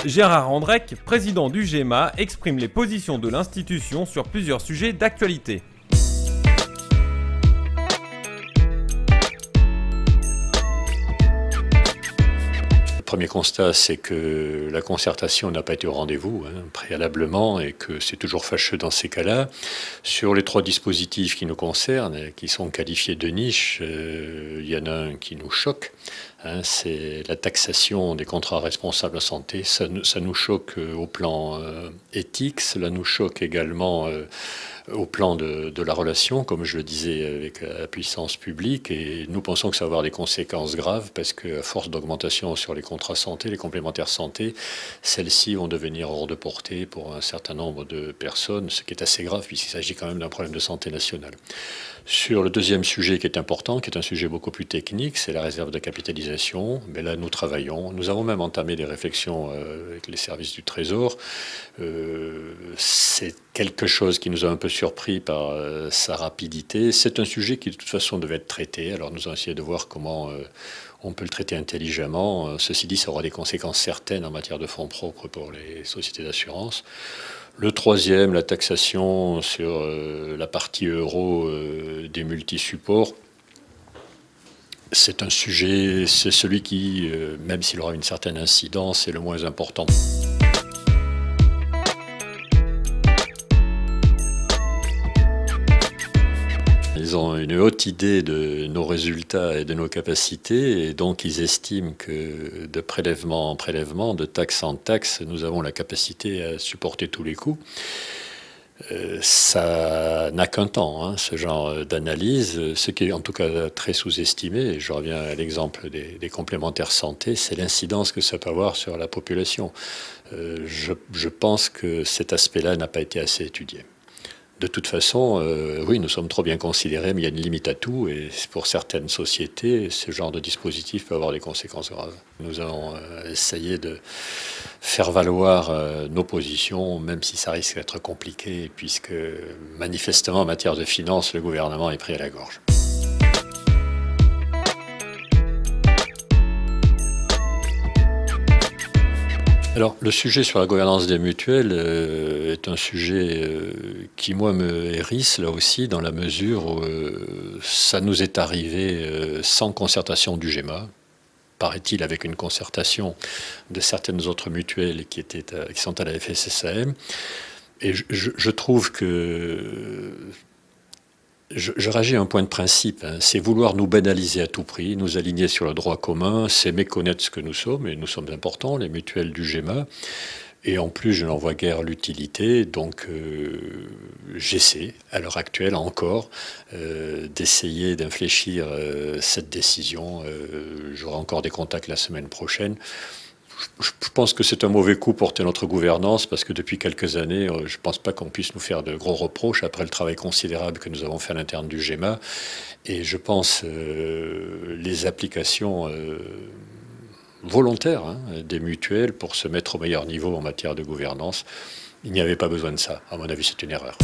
Gérard Andrec, président du GEMA, exprime les positions de l'institution sur plusieurs sujets d'actualité. Le premier constat, c'est que la concertation n'a pas été au rendez-vous préalablement et que c'est toujours fâcheux dans ces cas-là. Sur les 3 dispositifs qui nous concernent, qui sont qualifiés de niche, il y en a un qui nous choque. C'est la taxation des contrats responsables en santé. Ça nous choque au plan éthique, cela nous choque également au plan de la relation, comme je le disais, avec la puissance publique. Et nous pensons que ça va avoir des conséquences graves parce qu'à force d'augmentation sur les contrats santé, les complémentaires santé, celles-ci vont devenir hors de portée pour un certain nombre de personnes, ce qui est assez grave puisqu'il s'agit quand même d'un problème de santé nationale. Sur le deuxième sujet qui est important, qui est un sujet beaucoup plus technique, c'est la réserve de capitalisation. Mais là, nous travaillons. Nous avons même entamé des réflexions avec les services du Trésor. C'est quelque chose qui nous a un peu surpris par sa rapidité. C'est un sujet qui, de toute façon, devait être traité. Alors, nous allons essayer de voir comment on peut le traiter intelligemment. Ceci dit, ça aura des conséquences certaines en matière de fonds propres pour les sociétés d'assurance. Le troisième, la taxation sur la partie euro des multisupports. C'est un sujet, c'est celui qui, même s'il aura une certaine incidence, est le moins important. Ils ont une haute idée de nos résultats et de nos capacités, et donc ils estiment que de prélèvement en prélèvement, de taxe en taxe, nous avons la capacité à supporter tous les coûts. Ça n'a qu'un temps, ce genre d'analyse. Ce qui est en tout cas très sous-estimé, et je reviens à l'exemple des complémentaires santé, c'est l'incidence que ça peut avoir sur la population. Je pense que cet aspect-là n'a pas été assez étudié. De toute façon, oui, nous sommes trop bien considérés, mais il y a une limite à tout. Et pour certaines sociétés, ce genre de dispositif peut avoir des conséquences graves. Nous allons essayer de faire valoir nos positions, même si ça risque d'être compliqué, puisque manifestement, en matière de finances, le gouvernement est pris à la gorge. Alors, le sujet sur la gouvernance des mutuelles est un sujet qui, moi, me hérisse, là aussi, dans la mesure où ça nous est arrivé sans concertation du GEMA, paraît-il avec une concertation de certaines autres mutuelles qui sont à la FSSAM. Et je trouve que... Je réagis à un point de principe, c'est vouloir nous banaliser à tout prix, nous aligner sur le droit commun, c'est méconnaître ce que nous sommes, et nous sommes importants, les mutuelles du GEMA, et en plus je n'en vois guère l'utilité, donc j'essaie, à l'heure actuelle encore, d'essayer d'infléchir cette décision. J'aurai encore des contacts la semaine prochaine. Je pense que c'est un mauvais coup porté à notre gouvernance parce que depuis quelques années, je ne pense pas qu'on puisse nous faire de gros reproches après le travail considérable que nous avons fait à l'interne du GEMA. Et je pense les applications volontaires des mutuelles pour se mettre au meilleur niveau en matière de gouvernance, il n'y avait pas besoin de ça. À mon avis, c'est une erreur.